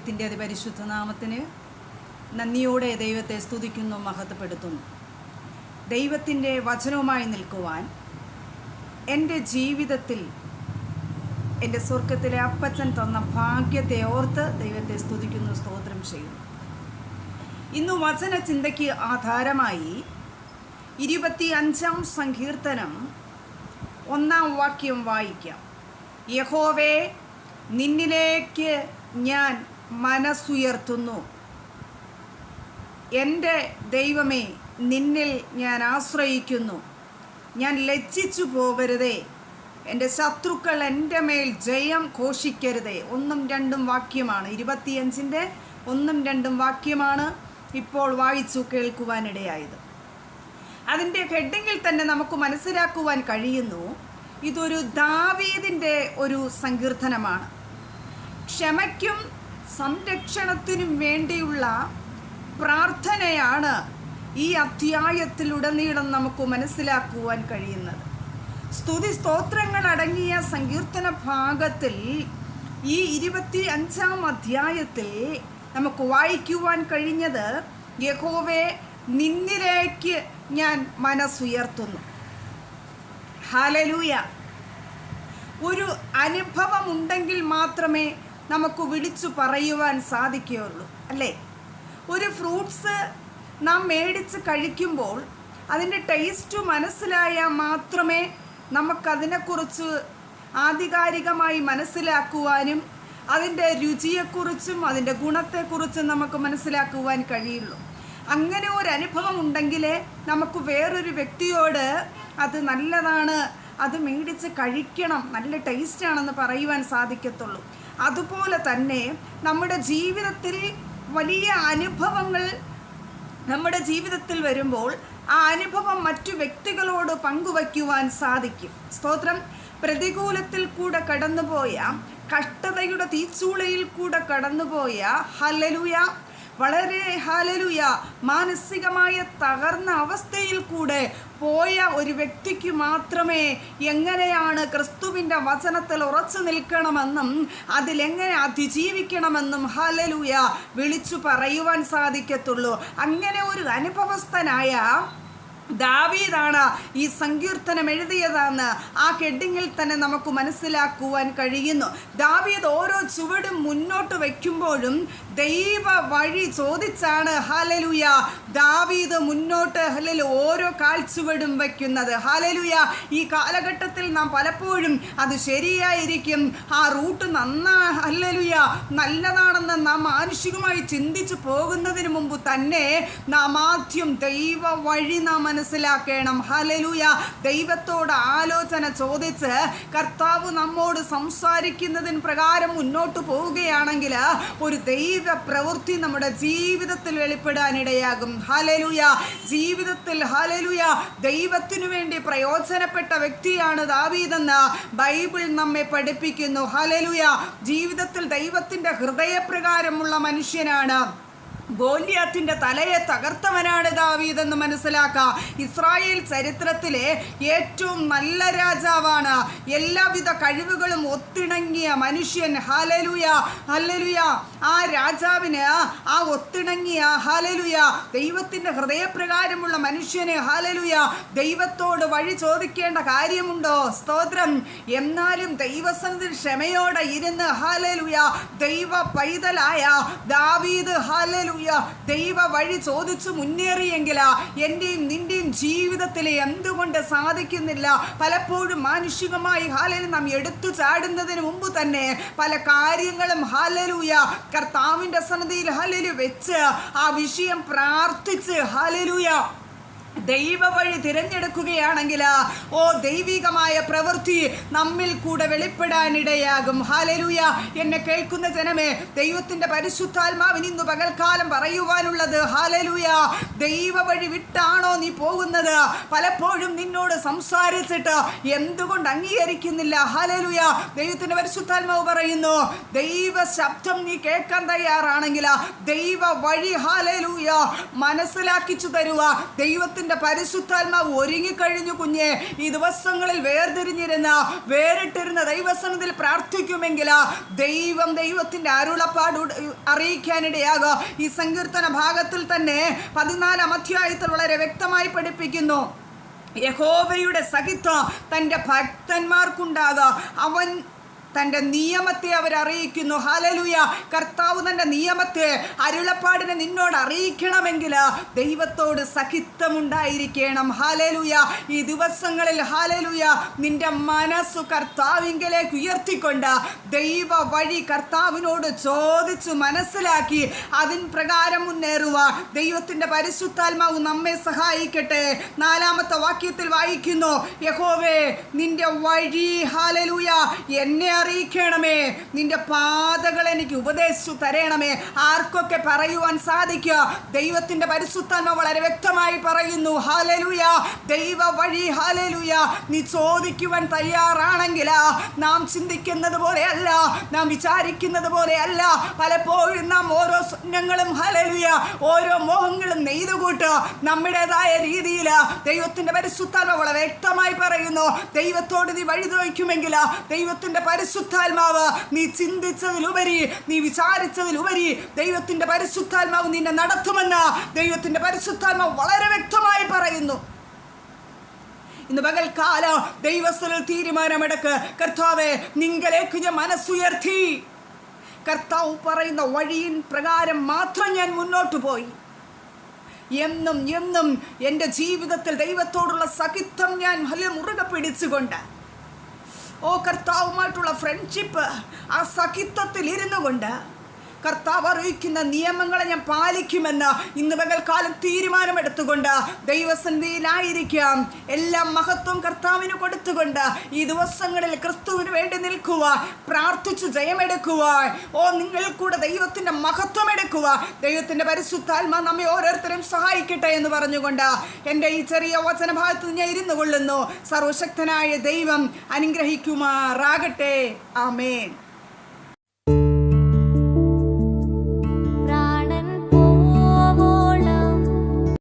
ദൈവത്തിൻ്റെ അതിപരിശുദ്ധ നാമത്തിന് നന്ദിയോടെ ദൈവത്തെ സ്തുതിക്കുന്നു, മഹത്വപ്പെടുത്തുന്നു. ദൈവത്തിൻ്റെ വചനവുമായി നിൽക്കുവാൻ എൻ്റെ ജീവിതത്തിൽ എൻ്റെ സ്വർഗത്തിലെ അപ്പച്ചൻ തന്ന ഭാഗ്യത്തെ ഓർത്ത് ദൈവത്തെ സ്തുതിക്കുന്നു, സ്തോത്രം ചെയ്യുന്നു. ഇന്ന് വചന ചിന്തയ്ക്ക് ആധാരമായി 25-ാം സങ്കീർത്തനം 1-ാം വാക്യം വായിക്കാം. യഹോവേ, നിന്നിലേക്ക് ഞാൻ മനസ്സുയർത്തുന്നു. എൻ്റെ ദൈവമേ, നിന്നിൽ ഞാൻ ആശ്രയിക്കുന്നു. ഞാൻ ലജ്ജിച്ചു പോകരുതേ. എൻ്റെ ശത്രുക്കൾ എൻ്റെ മേൽ ജയം ഘോഷിക്കരുതേ. 1-2 വാക്യമാണ്. 25-ൻ്റെ 1-2 വാക്യമാണ് ഇപ്പോൾ വായിച്ചു കേൾക്കുവാനിടയായത്. അതിൻ്റെ ഹെഡിങ്ങിൽ തന്നെ നമുക്ക് മനസ്സിലാക്കുവാൻ കഴിയുന്നു, ഇതൊരു ദാവീദിൻ്റെ ഒരു സങ്കീർത്തനമാണ്. ക്ഷമയ്ക്കും സംരക്ഷണത്തിനും വേണ്ടിയുള്ള പ്രാർത്ഥനയാണ് ഈ അധ്യായത്തിലുടനീളം നമുക്ക് മനസ്സിലാക്കുവാൻ കഴിയുന്നത്. സ്തുതി സ്തോത്രങ്ങൾ അടങ്ങിയ സങ്കീർത്തന ഭാഗത്തിൽ ഈ 25-ാം അധ്യായത്തിൽ നമുക്ക് വായിക്കുവാൻ കഴിഞ്ഞത്, യഹോവേ, നിന്നിലേക്ക് ഞാൻ മനസ്സുയർത്തുന്നു. ഹല്ലേലൂയ. ഒരു അനുഭവം ഉണ്ടെങ്കിൽ മാത്രമേ നമുക്ക് വിളിച്ചു പറയുവാൻ സാധിക്കുകയുള്ളൂ, അല്ലേ? ഒരു ഫ്രൂട്ട്സ് നാം മേടിച്ച് കഴിക്കുമ്പോൾ അതിൻ്റെ ടേസ്റ്റ് മനസ്സിലായാൽ മാത്രമേ നമുക്കതിനെക്കുറിച്ച് ആധികാരികമായി മനസ്സിലാക്കുവാനും അതിൻ്റെ രുചിയെക്കുറിച്ചും അതിൻ്റെ ഗുണത്തെക്കുറിച്ചും നമുക്ക് മനസ്സിലാക്കുവാൻ കഴിയുള്ളൂ. അങ്ങനെ ഒരു അനുഭവം ഉണ്ടെങ്കിലേ നമുക്ക് വേറൊരു വ്യക്തിയോട് അത് നല്ലതാണ്, അത് മേടിച്ച് കഴിക്കണം, നല്ല ടേസ്റ്റാണെന്ന് പറയുവാൻ സാധിക്കത്തുള്ളൂ. അതുപോലെ തന്നെ നമ്മുടെ ജീവിതത്തിൽ വലിയ അനുഭവങ്ങൾ നമ്മുടെ ജീവിതത്തിൽ വരുമ്പോൾ ആ അനുഭവം മറ്റു വ്യക്തികളോട് പങ്കുവയ്ക്കുവാൻ സാധിക്കും. സ്തോത്രം. പ്രതികൂലത്തിൽ കൂടെ കടന്നുപോയ, കഷ്ടതയുടെ തീച്ചൂളയിൽ കൂടെ കടന്നുപോയ, ഹല്ലേലൂയ, വളരെ ഹല്ലേലൂയ, മാനസികമായ തകർന്ന അവസ്ഥയിൽ കൂടെ പോയ ഒരു വ്യക്തിക്ക് മാത്രമേ എങ്ങനെയാണ് ക്രിസ്തുവിൻ്റെ വചനത്തിൽ ഉറച്ചു നിൽക്കണമെന്നും അതിലെങ്ങനെ അതിജീവിക്കണമെന്നും ഹല്ലേലൂയ വിളിച്ചു പറയുവാൻ സാധിക്കത്തുള്ളൂ. അങ്ങനെ ഒരു അനുഭവസ്ഥനായ ദാവീദാണ് ഈ സങ്കീർത്തനം എഴുതിയതെന്ന് ആ ഹെഡിങ്ങിൽ തന്നെ നമുക്ക് മനസ്സിലാക്കുവാൻ കഴിയുന്നു. ദാവീദ് ഓരോ ചുവടും മുന്നോട്ട് വയ്ക്കുമ്പോഴും ദൈവ വഴി ചോദിച്ചാണ് ഹല്ലേലൂയ ദാവീദ് മുന്നോട്ട് ഓരോ കാൽച്ചുവടും വയ്ക്കുന്നത്. ഹല്ലേലൂയ. ഈ കാലഘട്ടത്തിൽ നാം പലപ്പോഴും അത് ശരിയായിരിക്കും, ആ റൂട്ട് ഹല്ലേലൂയ നല്ലതാണെന്ന് നാം മാനുഷികമായി ചിന്തിച്ചു പോകുന്നതിന് മുമ്പ് തന്നെ നാം ആദ്യം ദൈവ വഴി നാം മനസ്സിലാക്കണം. ഹല്ലേലൂയ. ദൈവത്തോട് ആലോചന ചോദിച്ച് കർത്താവ് നമ്മോട് സംസാരിക്കുന്നതിന് പ്രകാരം മുന്നോട്ട് പോവുകയാണെങ്കിൽ ഒരു ദൈവ പ്രവൃത്തി നമ്മുടെ ജീവിതത്തിൽ വെളിപ്പെടാനിടയാകും. ഹല്ലേലൂയ. ജീവിതത്തിൽ ഹല്ലേലൂയ ദൈവത്തിനു വേണ്ടി പ്രയോജനപ്പെട്ട വ്യക്തിയാണ് ദാവീദെന്ന് ബൈബിൾ നമ്മെ പഠിപ്പിക്കുന്നു. ഹല്ലേലൂയ. ജീവിതത്തിൽ ദൈവത്തിൻ്റെ ഹൃദയപ്രകാരമുള്ള മനുഷ്യനാണ്. ഗോലിയാത്തിൻ്റെ തലയെ തകർത്തവനാണ് ദാവീദെന്ന് മനസ്സിലാക്കുക. ഇസ്രായേൽ ചരിത്രത്തിലെ ഏറ്റവും നല്ല രാജാവാണ്. എല്ലാവിധ കഴിവുകളും ഒത്തിണങ്ങിയ മനുഷ്യൻ. Hallelujah, hallelujah. ആ രാജാവിന് ആ ഒത്തിണങ്ങിയ ഹല്ലേലൂയ ദൈവത്തിൻ്റെ ഹൃദയപ്രകാരമുള്ള മനുഷ്യന് ഹല്ലേലൂയ ദൈവത്തോട് വഴി ചോദിക്കേണ്ട കാര്യമുണ്ടോ? സ്തോത്രം. എന്നാലും ദൈവസന്നിധിയിൽ ക്ഷമയോടെ ഇരുന്ന് ഹല്ലേലൂയ ദൈവ പൈതലായ ദാവീദ് ഹല്ലേലൂയ ദൈവ വഴി ചോദിച്ചു മുന്നേറിയെങ്കിൽ എൻ്റെയും നിൻ്റെയും ജീവിതത്തിൽ എന്തുകൊണ്ട് സാധിക്കുന്നില്ല? പലപ്പോഴും മാനുഷികമായി ഹല്ലേലൂയ നാം എടുത്തു ചാടുന്നതിന് മുമ്പ് തന്നെ പല കാര്യങ്ങളും ഹല്ലേലൂയ കർത്താവിൻ്റെ സന്നിധിയിൽ ഹല്ലേലൂയ വെച്ച് ആ വിഷയം പ്രാർത്ഥിച്ച് ഹല്ലേലൂയ ദൈവ വഴി തിരഞ്ഞെടുക്കുകയാണെങ്കിൽ ദൈവികമായ പ്രവൃത്തി നമ്മിൽ കൂടെ വെളിപ്പെടാനിടയാകും. ഹല്ലേലൂയ. എന്നെ കേൾക്കുന്ന ജനമേ, ദൈവത്തിൻ്റെ പരിശുദ്ധാത്മാവിന് ഇന്ന് പകൽക്കാലം പറയുവാനുള്ളത് ഹല്ലേലൂയ ദൈവ വഴി വിട്ടാണോ നീ പോകുന്നത്? പലപ്പോഴും നിന്നോട് സംസാരിച്ചിട്ട് എന്തുകൊണ്ട് അംഗീകരിക്കുന്നില്ല? ഹല്ലേലൂയ. ദൈവത്തിൻ്റെ പരിശുദ്ധാത്മാവ് പറയുന്നു, ദൈവ ശബ്ദം നീ കേൾക്കാൻ തയ്യാറാണെങ്കിൽ ദൈവ വഴി ഹല്ലേലൂയ മനസ്സിലാക്കിച്ചു തരുക. ദൈവത്തിന് ദൈവത്തിൻ്റെ പരിശുദ്ധാത്മാവ് ഒരുങ്ങിക്കഴിഞ്ഞു കുഞ്ഞെ. ഈ ദിവസങ്ങളിൽ വേറിട്ടിരുന്ന ദൈവസന്നിധിയിൽ പ്രാർത്ഥിക്കുമെങ്കിൽ ദൈവത്തിൻ്റെ അരുളപ്പാട് അറിയിക്കാനിടയാകും. ഈ സങ്കീർത്തന ഭാഗത്തിൽ തന്നെ 14-ാം അധ്യായത്തിൽ വളരെ വ്യക്തമായി പഠിപ്പിക്കുന്നു, യഹോവയുടെ സഹിത്വം തൻ്റെ ഭക്തന്മാർക്കുണ്ടാകുക. അവൻ തൻ്റെ നിയമത്തെ അവരറിയിക്കുന്നു. ഹല്ലേലൂയ. കർത്താവ് തൻ്റെ നിയമത്തെ, അരുളപ്പാടിനെ നിന്നോട് അറിയിക്കണമെങ്കിൽ ദൈവത്തോട് സഹിത്വമുണ്ടായിരിക്കണം. ഹല്ലേലൂയ. ഈ ദിവസങ്ങളിൽ ഹല്ലേലൂയ നിന്റെ മനസ്സു കർത്താവിങ്കലേക്ക് ഉയർത്തിക്കൊണ്ട് ദൈവ വഴി കർത്താവിനോട് ചോദിച്ചു മനസ്സിലാക്കി അതിൻ പ്രകാരം മുന്നേറുക. ദൈവത്തിൻ്റെ പരിശുദ്ധാത്മാവ് നമ്മെ സഹായിക്കട്ടെ. 4-ാമത്തെ വാക്യത്തിൽ വായിക്കുന്നു, യഹോവേ നിന്റെ വഴി ഹല്ലേലൂയ എന്നെ അറിയിക്കണമേ, നിന്റെ പാതകൾ എനിക്ക് ഉപദേശിച്ചു തരണമേ. ആർക്കൊക്കെ പറയുവാൻ സാധിക്കുക? ദൈവത്തിൻ്റെ പരിശുദ്ധാത്മാവ് വളരെ വ്യക്തമായി പറയുന്നു. ഹല്ലേലൂയ. ദൈവ വഴി ഹല്ലേലൂയ നീ ചോദിക്കുവാൻ തയ്യാറാണെങ്കിൽ നാം ചിന്തിക്കുന്നത് പോലെയല്ല, നാം വിചാരിക്കുന്നത് പോലെയല്ല. പലപ്പോഴും നാം ഓരോ സ്വപ്നങ്ങളും ഹല്ലേലൂയ ഓരോ മോഹങ്ങളും നെയ്തുകൂട്ട് നമ്മുടേതായ രീതിയിൽ ദൈവത്തിൻ്റെ പരിശുദ്ധാത്മാവ് വളരെ വ്യക്തമായി പറയുന്നു, ദൈവത്തോട് നീ വഴി ചോദിക്കുമെങ്കിൽ ദൈവത്തിൻ്റെ പരിശുദ്ധാത്മാവ് നീ ചിന്തിച്ചതിലുപരി, നീ വിചാരിച്ചതിലുപരി ദൈവത്തിൻ്റെ പരിശുദ്ധാത്മാവ് നിന്നെ നടത്തുമെന്ന് ദൈവത്തിൻ്റെ പരിശുദ്ധാത്മാവ് വളരെ വ്യക്തമായി പറയുന്നു. ഇന്ന് പകൽക്കാലം ദൈവസ്ഥലിൽ തീരുമാനമെടുക്ക്. കർത്താവേ നിങ്കലേക്ക് ഞാൻ മനസ്സുയർത്തി, കർത്താവ് പറയുന്ന വഴിയിൻ പ്രകാരം മാത്രം ഞാൻ മുന്നോട്ട് പോയി. എന്നും എൻ്റെ ജീവിതത്തിൽ ദൈവത്തോടുള്ള സഹിത്വം ഞാൻ മുറുകെ പിടിച്ചുകൊണ്ട് കർത്താവുമായിട്ടുള്ള ഫ്രണ്ട്ഷിപ്പ്, ആ സഖിത്വത്തിൽ ഇരുന്നു കൊണ്ട് കർത്താവ് അറിയിക്കുന്ന നിയമങ്ങളെ ഞാൻ പാലിക്കുമെന്ന് ഇന്ന് പകൽക്കാലം തീരുമാനമെടുത്തുകൊണ്ട് ദൈവസന്നിധിയിലായിരിക്കാം. എല്ലാം മഹത്വം കർത്താവിന് കൊടുത്തുകൊണ്ട് ഈ ദിവസങ്ങളിൽ ക്രിസ്തുവിന് വേണ്ടി നിൽക്കുവാൻ, പ്രാർത്ഥിച്ചു ജയമെടുക്കുവാൻ, നിങ്ങൾ കൂടെ ദൈവത്തിൻ്റെ മഹത്വം എടുക്കുക. ദൈവത്തിൻ്റെ പരിശുദ്ധാത്മാ നമ്മെ ഓരോരുത്തരും സഹായിക്കട്ടെ എന്ന് പറഞ്ഞുകൊണ്ട് എൻ്റെ ഈ ചെറിയ വചനഭാഗത്ത് ഞാൻ ഇരുന്നു കൊള്ളുന്നു. സർവശക്തനായ ദൈവം അനുഗ്രഹിക്കുമാറാകട്ടെ. ആമേൻ.